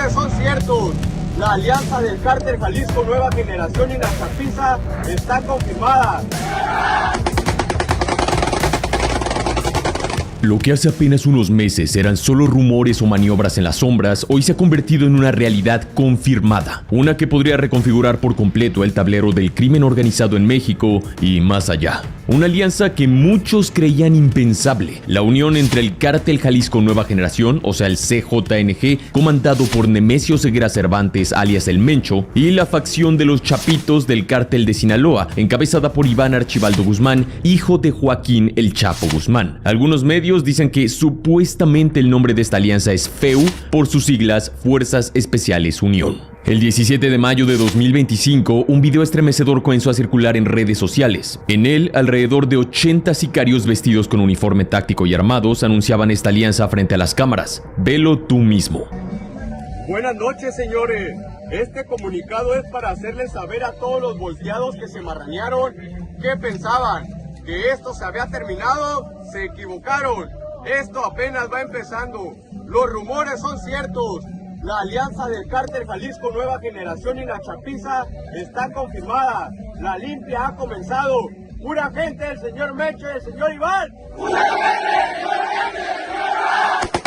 rumores son ciertos. La alianza del Cártel Jalisco Nueva Generación y la Chapiza está confirmada. Lo que hace apenas unos meses eran solo rumores o maniobras en las sombras, hoy se ha convertido en una realidad confirmada, una que podría reconfigurar por completo el tablero del crimen organizado en México y más allá. Una alianza que muchos creían impensable, la unión entre el Cártel Jalisco Nueva Generación, o sea el CJNG, comandado por Nemesio Ceguera Cervantes alias El Mencho, y la facción de los Chapitos del Cártel de Sinaloa, encabezada por Iván Archibaldo Guzmán, hijo de Joaquín El Chapo Guzmán. Algunos medios dicen que supuestamente el nombre de esta alianza es FEU, por sus siglas Fuerzas Especiales Unión. El 17 de mayo de 2025, un video estremecedor comenzó a circular en redes sociales. En él, alrededor de 80 sicarios vestidos con uniforme táctico y armados anunciaban esta alianza frente a las cámaras. Velo tú mismo. Buenas noches, señores. Este comunicado es para hacerles saber a todos los volteados que se marranearon qué pensaban. Que esto se había terminado, se equivocaron. Esto apenas va empezando. Los rumores son ciertos. La alianza del Cártel Jalisco Nueva Generación y la Chapiza está confirmada. La limpia ha comenzado. Pura gente del señor Mencho y del señor Iván. ¡Pura gente del señor Mencho y del señor Iván!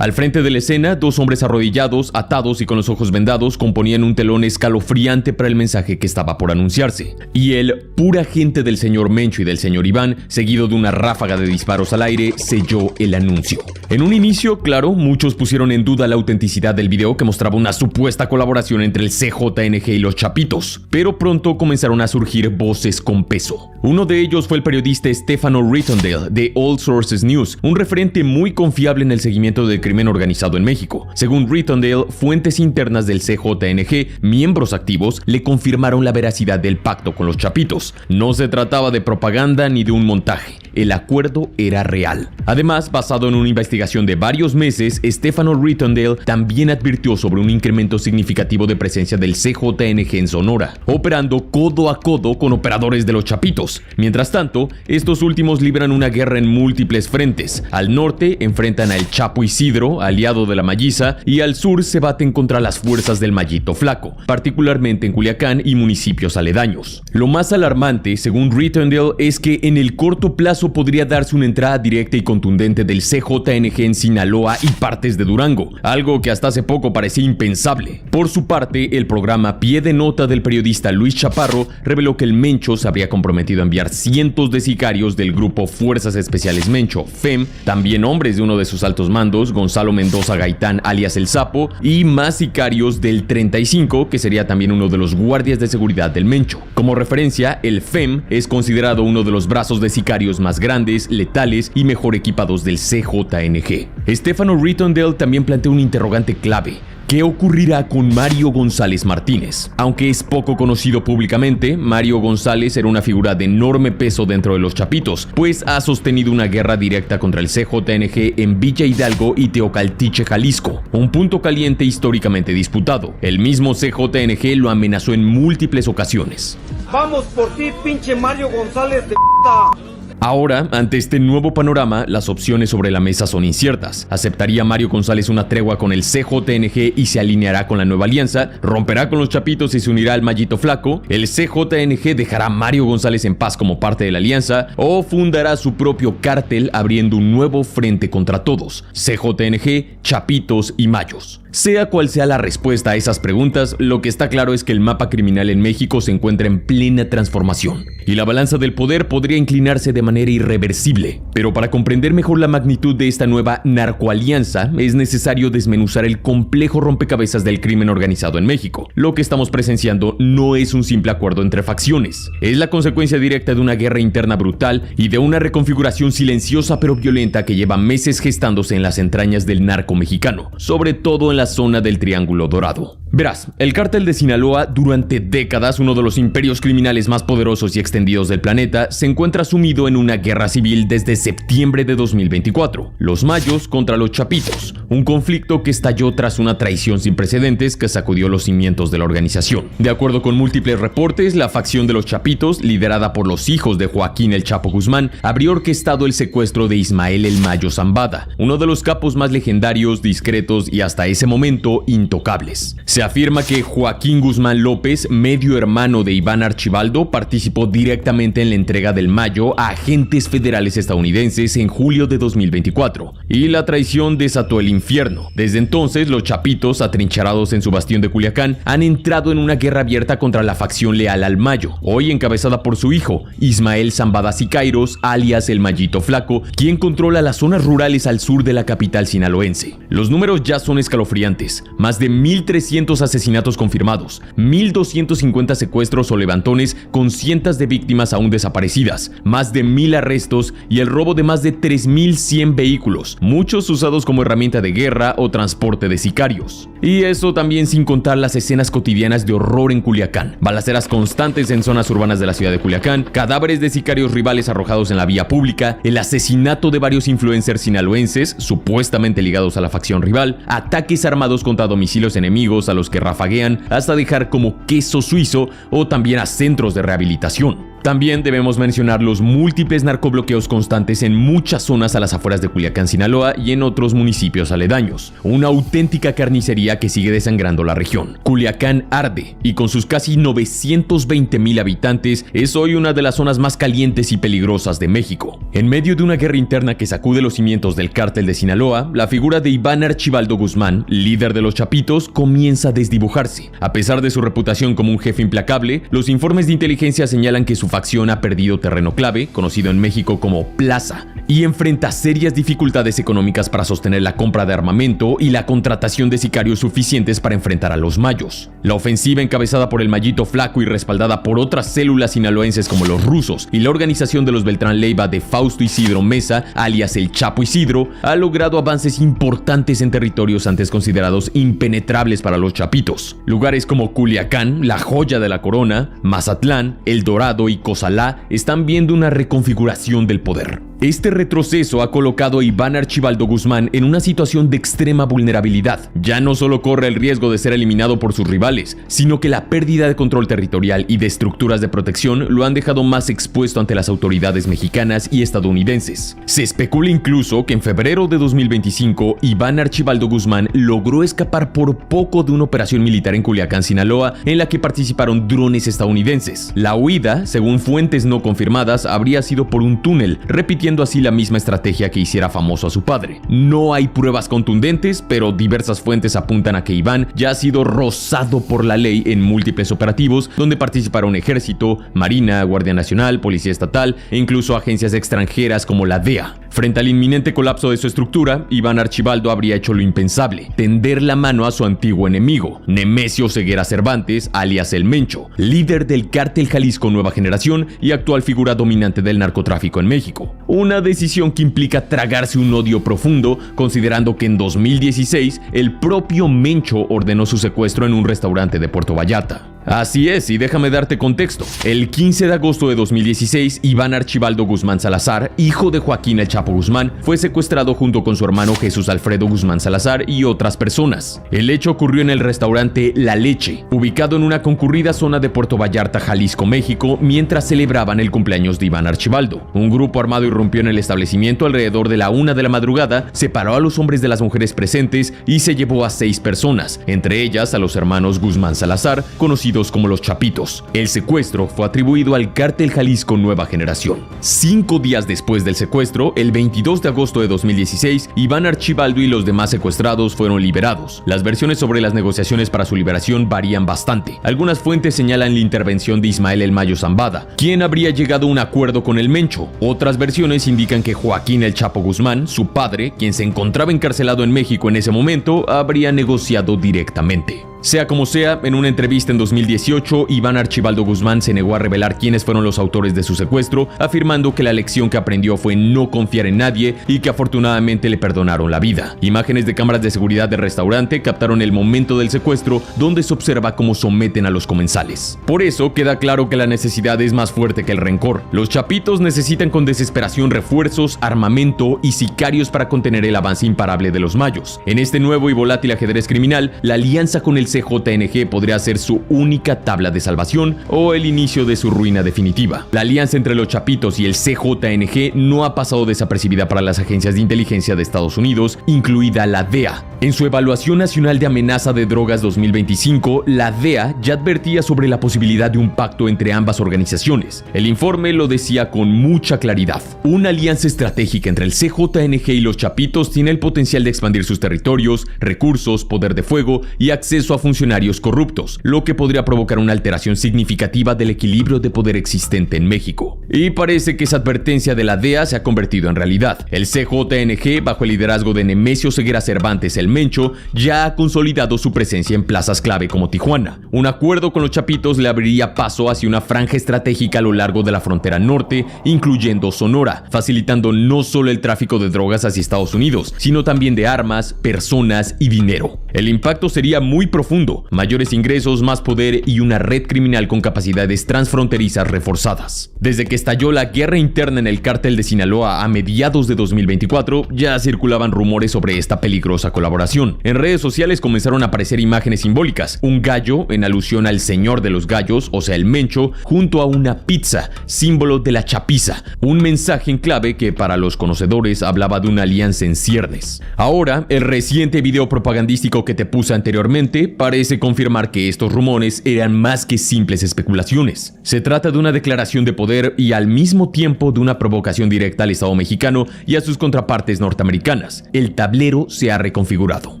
Al frente de la escena, dos hombres arrodillados, atados y con los ojos vendados componían un telón escalofriante para el mensaje que estaba por anunciarse. Y el pura gente del señor Mencho y del señor Iván, seguido de una ráfaga de disparos al aire, selló el anuncio. En un inicio, claro, muchos pusieron en duda la autenticidad del video que mostraba una supuesta colaboración entre el CJNG y los Chapitos, pero pronto comenzaron a surgir voces con peso. Uno de ellos fue el periodista Stefano Rittondale de All Sources News, un referente muy confiable en el seguimiento del crimen organizado en México. Según Rittondale, fuentes internas del CJNG, miembros activos, le confirmaron la veracidad del pacto con los Chapitos. No se trataba de propaganda ni de un montaje. El acuerdo era real. Además, basado en una investigación de varios meses, Stefano Rittondale también advirtió sobre un incremento significativo de presencia del CJNG en Sonora, operando codo a codo con operadores de los Chapitos. Mientras tanto, estos últimos libran una guerra en múltiples frentes. Al norte enfrentan al Chapo Isidro, aliado de la Malliza, y al sur se baten contra las fuerzas del Mallito Flaco, particularmente en Culiacán y municipios aledaños. Lo más alarmante, según Rittondale, es que en el corto plazo podría darse una entrada directa y contundente del CJNG en Sinaloa y partes de Durango, algo que hasta hace poco parecía impensable. Por su parte, el programa Pie de Nota del periodista Luis Chaparro reveló que el Mencho se habría comprometido a enviar cientos de sicarios del grupo Fuerzas Especiales Mencho, FEM, también hombres de uno de sus altos mandos, Gonzalo Mendoza Gaitán alias El Sapo, y más sicarios del 35, que sería también uno de los guardias de seguridad del Mencho. Como referencia, el FEM es considerado uno de los brazos de sicarios más grandes, letales y mejor equipados del CJNG. Stefano Rittondale también plantea un interrogante clave. ¿Qué ocurrirá con Mario González Martínez? Aunque es poco conocido públicamente, Mario González era una figura de enorme peso dentro de los Chapitos, pues ha sostenido una guerra directa contra el CJNG en Villa Hidalgo y Teocaltiche, Jalisco, un punto caliente históricamente disputado. El mismo CJNG lo amenazó en múltiples ocasiones. ¡Vamos por ti, pinche Mario González de p***! Ahora, ante este nuevo panorama, las opciones sobre la mesa son inciertas. ¿Aceptaría Mario González una tregua con el CJNG y se alineará con la nueva alianza? ¿Romperá con los Chapitos y se unirá al Mallito Flaco? ¿El CJNG dejará a Mario González en paz como parte de la alianza? ¿O fundará su propio cártel abriendo un nuevo frente contra todos? CJNG, Chapitos y Mayos. Sea cual sea la respuesta a esas preguntas, lo que está claro es que el mapa criminal en México se encuentra en plena transformación y la balanza del poder podría inclinarse de manera irreversible. Pero para comprender mejor la magnitud de esta nueva narcoalianza, es necesario desmenuzar el complejo rompecabezas del crimen organizado en México. Lo que estamos presenciando no es un simple acuerdo entre facciones, es la consecuencia directa de una guerra interna brutal y de una reconfiguración silenciosa pero violenta que lleva meses gestándose en las entrañas del narco mexicano, sobre todo en la zona del Triángulo Dorado. Verás, el cártel de Sinaloa, durante décadas uno de los imperios criminales más poderosos y extendidos del planeta, se encuentra sumido en una guerra civil desde septiembre de 2024. Los Mayos contra los Chapitos, un conflicto que estalló tras una traición sin precedentes que sacudió los cimientos de la organización. De acuerdo con múltiples reportes, la facción de los Chapitos, liderada por los hijos de Joaquín El Chapo Guzmán, habría orquestado el secuestro de Ismael El Mayo Zambada, uno de los capos más legendarios, discretos y hasta ese momento intocables. Se afirma que Joaquín Guzmán López, medio hermano de Iván Archibaldo, participó directamente en la entrega del Mayo a agentes federales estadounidenses en julio de 2024, y la traición desató el infierno. Desde entonces, los Chapitos, atrincherados en su bastión de Culiacán, han entrado en una guerra abierta contra la facción leal al Mayo, hoy encabezada por su hijo, Ismael Zambada Sicairos, alias El Mayito Flaco, quien controla las zonas rurales al sur de la capital sinaloense. Los números ya son escalofriantes: más de 1,300 asesinatos confirmados, 1,250 secuestros o levantones con cientos de víctimas aún desaparecidas, más de 1,000 arrestos y el robo de más de 3,100 vehículos, muchos usados como herramienta de guerra o transporte de sicarios. Y eso también sin contar las escenas cotidianas de horror en Culiacán: balaceras constantes en zonas urbanas de la ciudad de Culiacán, cadáveres de sicarios rivales arrojados en la vía pública, el asesinato de varios influencers sinaloenses supuestamente ligados a la facción rival, ataques armados contra domicilios enemigos a los que rafaguean hasta dejar como queso suizo, o también a centros de rehabilitación. También debemos mencionar los múltiples narcobloqueos constantes en muchas zonas a las afueras de Culiacán, Sinaloa, y en otros municipios aledaños. Una auténtica carnicería que sigue desangrando la región. Culiacán arde, y con sus casi 920,000 habitantes, es hoy una de las zonas más calientes y peligrosas de México. En medio de una guerra interna que sacude los cimientos del cártel de Sinaloa, la figura de Iván Archibaldo Guzmán, líder de los Chapitos, comienza a desdibujarse. A pesar de su reputación como un jefe implacable, los informes de inteligencia señalan que su facción ha perdido terreno clave, conocido en México como plaza, y enfrenta serias dificultades económicas para sostener la compra de armamento y la contratación de sicarios suficientes para enfrentar a los Mayos. La ofensiva, encabezada por el Mayito Flaco y respaldada por otras células sinaloenses como los rusos y la organización de los Beltrán Leiva de Fausto Isidro Mesa, alias El Chapo Isidro, ha logrado avances importantes en territorios antes considerados impenetrables para los Chapitos. Lugares como Culiacán, la joya de la corona, Mazatlán, El Dorado y Cozalá están viendo una reconfiguración del poder. Este retroceso ha colocado a Iván Archibaldo Guzmán en una situación de extrema vulnerabilidad. Ya no solo corre el riesgo de ser eliminado por sus rivales, sino que la pérdida de control territorial y de estructuras de protección lo han dejado más expuesto ante las autoridades mexicanas y estadounidenses. Se especula incluso que en febrero de 2025, Iván Archibaldo Guzmán logró escapar por poco de una operación militar en Culiacán, Sinaloa, en la que participaron drones estadounidenses. La huida, según fuentes no confirmadas, habría sido por un túnel, repitiendo así la misma estrategia que hiciera famoso a su padre. No hay pruebas contundentes, pero diversas fuentes apuntan a que Iván ya ha sido rozado por la ley en múltiples operativos donde participaron ejército, marina, guardia nacional, policía estatal e incluso agencias extranjeras como la DEA. Frente al inminente colapso de su estructura, Iván Archibaldo habría hecho lo impensable: tender la mano a su antiguo enemigo, Nemesio Ceguera Cervantes, alias El Mencho, líder del cártel Jalisco Nueva Generación y actual figura dominante del narcotráfico en México. Una decisión que implica tragarse un odio profundo, considerando que en 2016 el propio Mencho ordenó su secuestro en un restaurante de Puerto Vallarta. Así es, y déjame darte contexto. El 15 de agosto de 2016, Iván Archibaldo Guzmán Salazar, hijo de Joaquín El Chapo Guzmán, fue secuestrado junto con su hermano Jesús Alfredo Guzmán Salazar y otras personas. El hecho ocurrió en el restaurante La Leche, ubicado en una concurrida zona de Puerto Vallarta, Jalisco, México, mientras celebraban el cumpleaños de Iván Archibaldo. Un grupo armado irrumpió en el establecimiento alrededor de la 1 de la madrugada, separó a los hombres de las mujeres presentes y se llevó a 6 personas, entre ellas a los hermanos Guzmán Salazar, conocidos como los Chapitos. El secuestro fue atribuido al cártel Jalisco Nueva Generación. 5 días después del secuestro, el 22 de agosto de 2016, Iván Archibaldo y los demás secuestrados fueron liberados. Las versiones sobre las negociaciones para su liberación varían bastante. Algunas fuentes señalan la intervención de Ismael El Mayo Zambada, quien habría llegado a un acuerdo con el Mencho. Otras versiones indican que Joaquín El Chapo Guzmán, su padre, quien se encontraba encarcelado en México en ese momento, habría negociado directamente. Sea como sea, en una entrevista en 2016, 2018, Iván Archibaldo Guzmán se negó a revelar quiénes fueron los autores de su secuestro, afirmando que la lección que aprendió fue no confiar en nadie y que afortunadamente le perdonaron la vida. Imágenes de cámaras de seguridad del restaurante captaron el momento del secuestro, donde se observa cómo someten a los comensales. Por eso queda claro que la necesidad es más fuerte que el rencor. Los chapitos necesitan con desesperación refuerzos, armamento y sicarios para contener el avance imparable de los mayos. En este nuevo y volátil ajedrez criminal, la alianza con el CJNG podría ser su única tabla de salvación o el inicio de su ruina definitiva. La alianza entre los chapitos y el CJNG no ha pasado desapercibida para las agencias de inteligencia de Estados Unidos, incluida la DEA. En su Evaluación Nacional de Amenaza de Drogas 2025, la DEA ya advertía sobre la posibilidad de un pacto entre ambas organizaciones. El informe lo decía con mucha claridad. Una alianza estratégica entre el CJNG y los chapitos tiene el potencial de expandir sus territorios, recursos, poder de fuego y acceso a funcionarios corruptos, lo que podría provocar una alteración significativa del equilibrio de poder existente en México. Y parece que esa advertencia de la DEA se ha convertido en realidad. El CJNG, bajo el liderazgo de Nemesio Ceguera Cervantes, el Mencho, ya ha consolidado su presencia en plazas clave como Tijuana. Un acuerdo con los chapitos le abriría paso hacia una franja estratégica a lo largo de la frontera norte, incluyendo Sonora, facilitando no solo el tráfico de drogas hacia Estados Unidos, sino también de armas, personas y dinero. El impacto sería muy profundo: mayores ingresos, más poder y una red criminal con capacidades transfronterizas reforzadas. Desde que estalló la guerra interna en el cártel de Sinaloa a mediados de 2024, ya circulaban rumores sobre esta peligrosa colaboración. En redes sociales comenzaron a aparecer imágenes simbólicas: un gallo en alusión al señor de los gallos, o sea el Mencho, junto a una pizza, símbolo de la chapiza, un mensaje en clave que para los conocedores hablaba de una alianza en ciernes. Ahora, el reciente video propagandístico que te puse anteriormente parece confirmar que estos rumores eran más que simples especulaciones. Se trata de una declaración de poder y al mismo tiempo de una provocación directa al Estado mexicano y a sus contrapartes norteamericanas. El tablero se ha reconfigurado.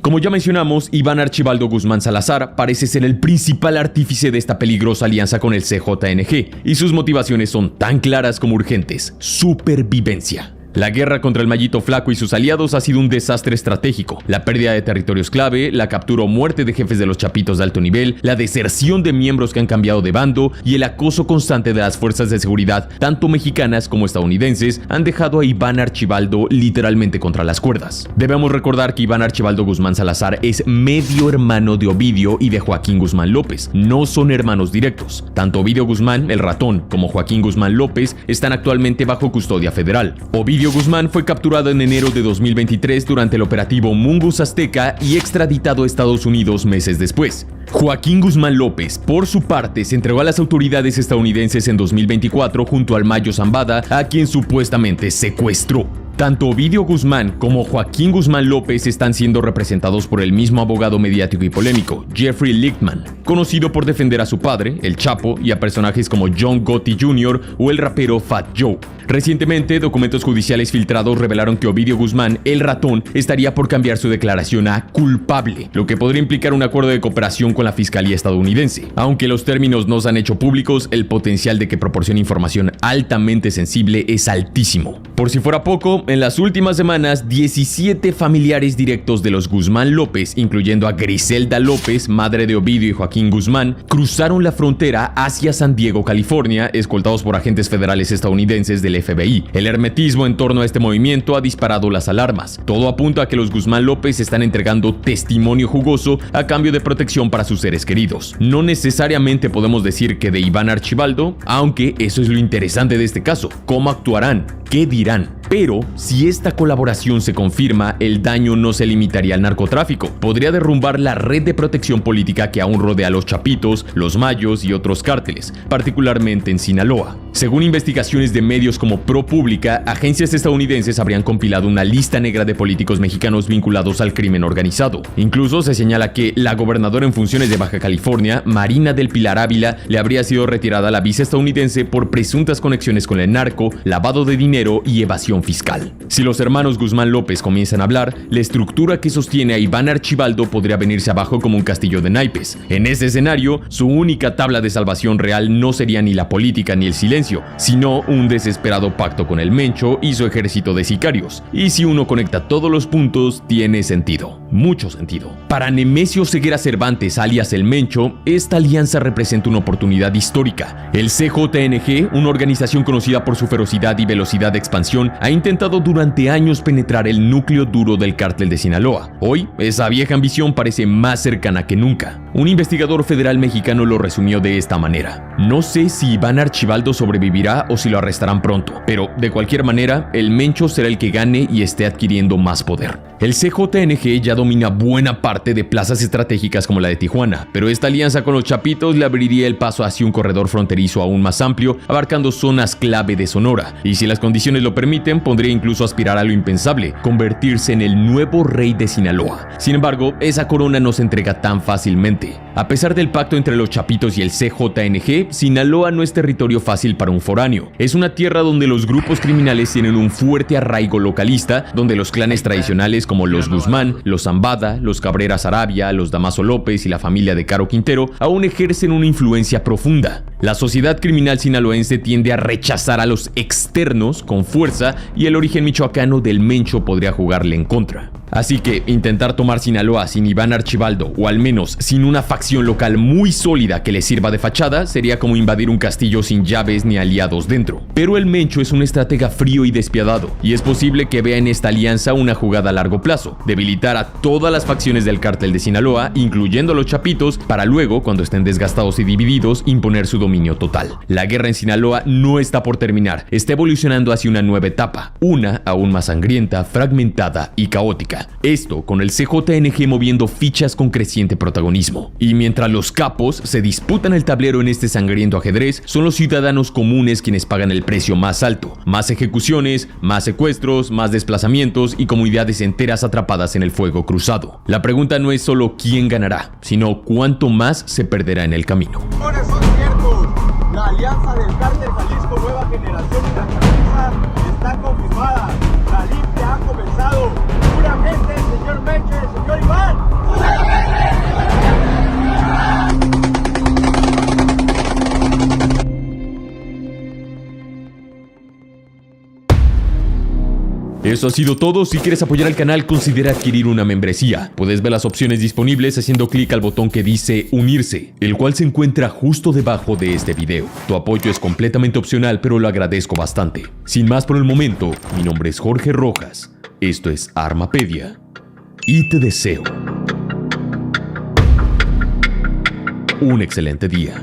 Como ya mencionamos, Iván Archibaldo Guzmán Salazar parece ser el principal artífice de esta peligrosa alianza con el CJNG, y sus motivaciones son tan claras como urgentes: supervivencia. La guerra contra el Mayito Flaco y sus aliados ha sido un desastre estratégico. La pérdida de territorios clave, la captura o muerte de jefes de los chapitos de alto nivel, la deserción de miembros que han cambiado de bando y el acoso constante de las fuerzas de seguridad, tanto mexicanas como estadounidenses, han dejado a Iván Archibaldo literalmente contra las cuerdas. Debemos recordar que Iván Archibaldo Guzmán Salazar es medio hermano de Ovidio y de Joaquín Guzmán López. No son hermanos directos. Tanto Ovidio Guzmán, el ratón, como Joaquín Guzmán López están actualmente bajo custodia federal. Ovidio Guzmán fue capturado en enero de 2023 durante el operativo Mungus Azteca y extraditado a Estados Unidos meses después. Joaquín Guzmán López, por su parte, se entregó a las autoridades estadounidenses en 2024 junto al Mayo Zambada, a quien supuestamente secuestró. Tanto Ovidio Guzmán como Joaquín Guzmán López están siendo representados por el mismo abogado mediático y polémico, Jeffrey Lichtman, conocido por defender a su padre, el Chapo, y a personajes como John Gotti Jr. o el rapero Fat Joe. Recientemente, documentos judiciales filtrados revelaron que Ovidio Guzmán, el ratón, estaría por cambiar su declaración a culpable, lo que podría implicar un acuerdo de cooperación con la fiscalía estadounidense. Aunque los términos no se han hecho públicos, el potencial de que proporcione información altamente sensible es altísimo. Por si fuera poco, en las últimas semanas, 17 familiares directos de los Guzmán López, incluyendo a Griselda López, madre de Ovidio y Joaquín Guzmán, cruzaron la frontera hacia San Diego, California, escoltados por agentes federales estadounidenses del FBI. El hermetismo en torno a este movimiento ha disparado las alarmas. Todo apunta a que los Guzmán López están entregando testimonio jugoso a cambio de protección para sus seres queridos. No necesariamente podemos decir que de Iván Archibaldo, aunque eso es lo interesante de este caso. ¿Cómo actuarán? ¿Qué dirán? Pero, si esta colaboración se confirma, el daño no se limitaría al narcotráfico. Podría derrumbar la red de protección política que aún rodea a los chapitos, los mayos y otros cárteles, particularmente en Sinaloa. Según investigaciones de medios como ProPublica, agencias estadounidenses habrían compilado una lista negra de políticos mexicanos vinculados al crimen organizado. Incluso se señala que la gobernadora en funciones de Baja California, Marina del Pilar Ávila, le habría sido retirada la visa estadounidense por presuntas conexiones con el narco, lavado de dinero y evasión fiscal. Si los hermanos Guzmán López comienzan a hablar, la estructura que sostiene a Iván Archibaldo podría venirse abajo como un castillo de naipes. En ese escenario, su única tabla de salvación real no sería ni la política ni el silencio, sino un desesperado pacto con el Mencho y su ejército de sicarios. Y si uno conecta todos los puntos, tiene sentido. mucho sentido. Para Nemesio Ceguera Cervantes, alias El Mencho, esta alianza representa una oportunidad histórica. El CJNG, una organización conocida por su ferocidad y velocidad de expansión, ha intentado durante años penetrar el núcleo duro del cártel de Sinaloa. Hoy, esa vieja ambición parece más cercana que nunca. Un investigador federal mexicano lo resumió de esta manera: no sé si Iván Archibaldo sobrevivirá o si lo arrestarán pronto, pero de cualquier manera, el Mencho será el que gane y esté adquiriendo más poder. El CJNG ya domina buena parte de plazas estratégicas como la de Tijuana, pero esta alianza con los Chapitos le abriría el paso hacia un corredor fronterizo aún más amplio, abarcando zonas clave de Sonora, y si las condiciones lo permiten, podría incluso aspirar a lo impensable: convertirse en el nuevo rey de Sinaloa. Sin embargo, esa corona no se entrega tan fácilmente. A pesar del pacto entre los Chapitos y el CJNG, Sinaloa no es territorio fácil para un foráneo. Es una tierra donde los grupos criminales tienen un fuerte arraigo localista, donde los clanes tradicionales como los Guzmán, los Zambada, los Cabrera Sarabia, los Damaso López y la familia de Caro Quintero aún ejercen una influencia profunda. La sociedad criminal sinaloense tiende a rechazar a los externos con fuerza y el origen michoacano del Mencho podría jugarle en contra. Así que intentar tomar Sinaloa sin Iván Archibaldo, o al menos sin una facción local muy sólida que le sirva de fachada, sería como invadir un castillo sin llaves ni aliados dentro. Pero el Mencho es un estratega frío y despiadado, y es posible que vea en esta alianza una jugada a largo plazo: debilitar a todas las facciones del cártel de Sinaloa, incluyendo a los Chapitos, para luego, cuando estén desgastados y divididos, imponer su dominio total. La guerra en Sinaloa no está por terminar, está evolucionando hacia una nueva etapa, una aún más sangrienta, fragmentada y caótica. Esto con el CJNG moviendo fichas con creciente protagonismo. Y mientras los capos se disputan el tablero en este sangriento ajedrez, son los ciudadanos comunes quienes pagan el precio más alto: más ejecuciones, más secuestros, más desplazamientos y comunidades enteras atrapadas en el fuego cruzado. La pregunta no es solo quién ganará, sino cuánto más se perderá en el camino. Son ciertos. La alianza del Cártel Jalisco Nueva Generación y la Chapiza está confirmada. La limpia ha comenzado. Puramente el señor Mencho y el señor Iván. Eso ha sido todo. Si quieres apoyar al canal, considera adquirir una membresía. Puedes ver las opciones disponibles haciendo clic al botón que dice unirse, el cual se encuentra justo debajo de este video. Tu apoyo es completamente opcional, pero lo agradezco bastante. Sin más por el momento, mi nombre es Jorge Rojas, esto es Armapedia, y te deseo un excelente día.